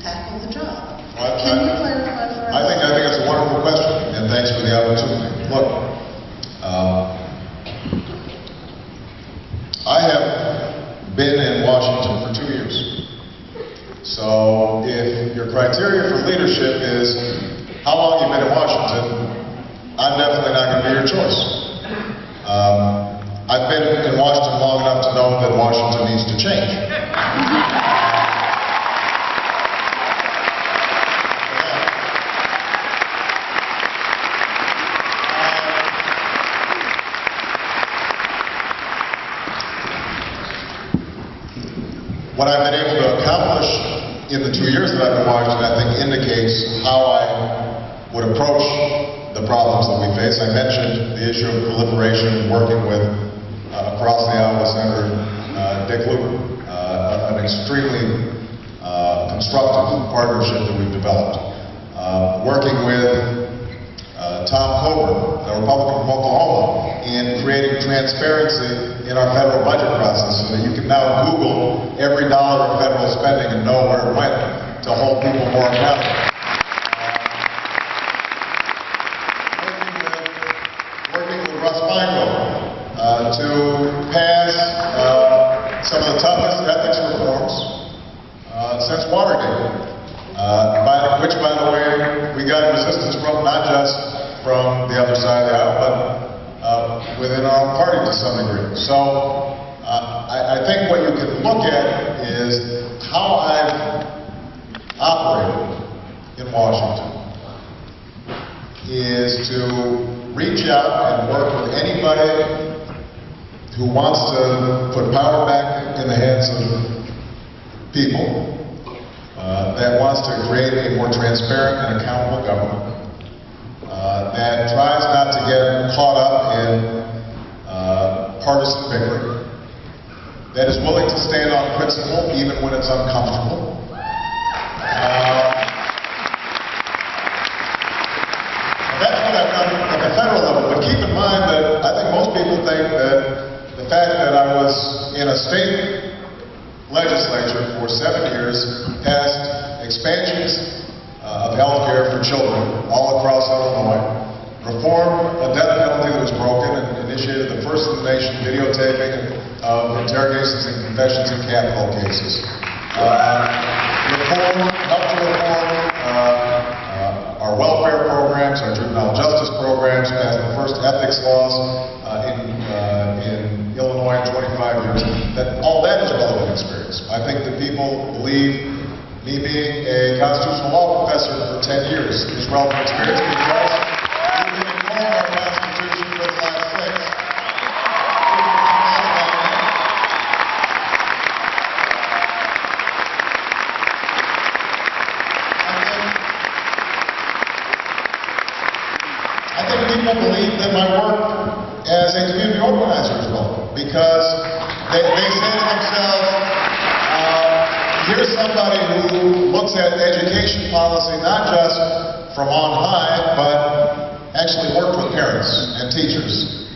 tackle the job. Well, Can you clarify for us? I think it's a wonderful question, and thanks for the opportunity. Look, I have been in Washington for 2 years. So if your criteria for leadership is how long you've been in Washington, I'm definitely not going to be your choice. I've been in Washington long enough to know that Washington needs to change. What I've been able to accomplish in the 2 years that I've been Washington, I think, indicates how I would approach the problems that we face. I mentioned the issue of proliferation, working with, across the aisle with Senator Dick Lugar, an extremely constructive partnership that we've developed. Working with Tom Coburn, the Republican from Oklahoma, in creating transparency in our federal budget process so that you can now Google every dollar of federal spending and know where it went to hold people more accountable. Working with Russ Feingold to pass some of the toughest ethics reforms since Watergate, which, by the way, we got resistance from, not just from the other side of the aisle, but within our own party to some degree. So I think what you can look at is how I've operated in Washington is to reach out and work with anybody who wants to put power back in the hands of people, that wants to create a more transparent and accountable government, that tries not to get caught up in partisan bickering, that is willing to stand on principle even when it's uncomfortable. That's what I've done at the federal level, but keep in mind that I think most people think that the fact that I was in a state legislature for 7 years, passed expansions of health care for children all across Illinois, reformed a death penalty that was broken, and initiated the first in the nation videotaping of interrogations and confessions in capital cases. Helped to reform our welfare programs, our juvenile justice programs, passed the first ethics laws in Illinois in 25 years. All that is relevant experience. I think that people believe me being a constitutional law professor for 10 years is relevant experience because we can ignore our Constitution for the last 6. I think people believe that my work as a community organizer is relevant because they say to themselves, here's somebody who looks at education policy not just from on high, but actually worked with parents and teachers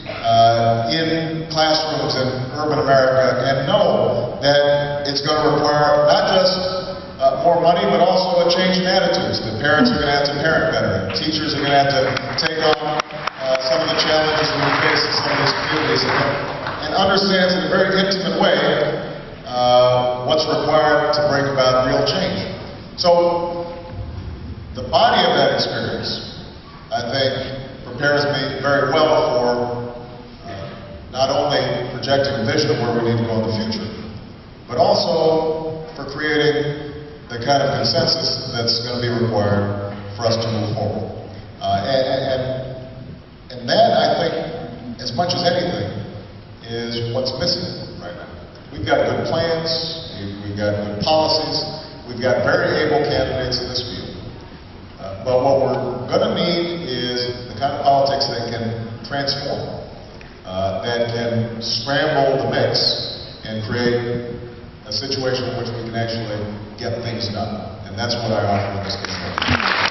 in classrooms in urban America and know that it's going to require not just more money, but also a change in attitudes. That parents are going to have to parent better, and teachers are going to have to take on some of the challenges that we face in some of these communities, and understands in a very intimate way what's required to bring about real change. So the body of that experience, I think, prepares me very well for not only projecting a vision of where we need to go in the future, but also for creating the kind of consensus that's going to be required for us to move forward. And that, I think, as much as anything, is what's missing right now. We've got good plans, we've got good policies, we've got very able candidates in this field. But what we're going to need is the kind of politics that can transform, that can scramble the mix and create a situation in which we can actually get things done. And that's what I offer in this case.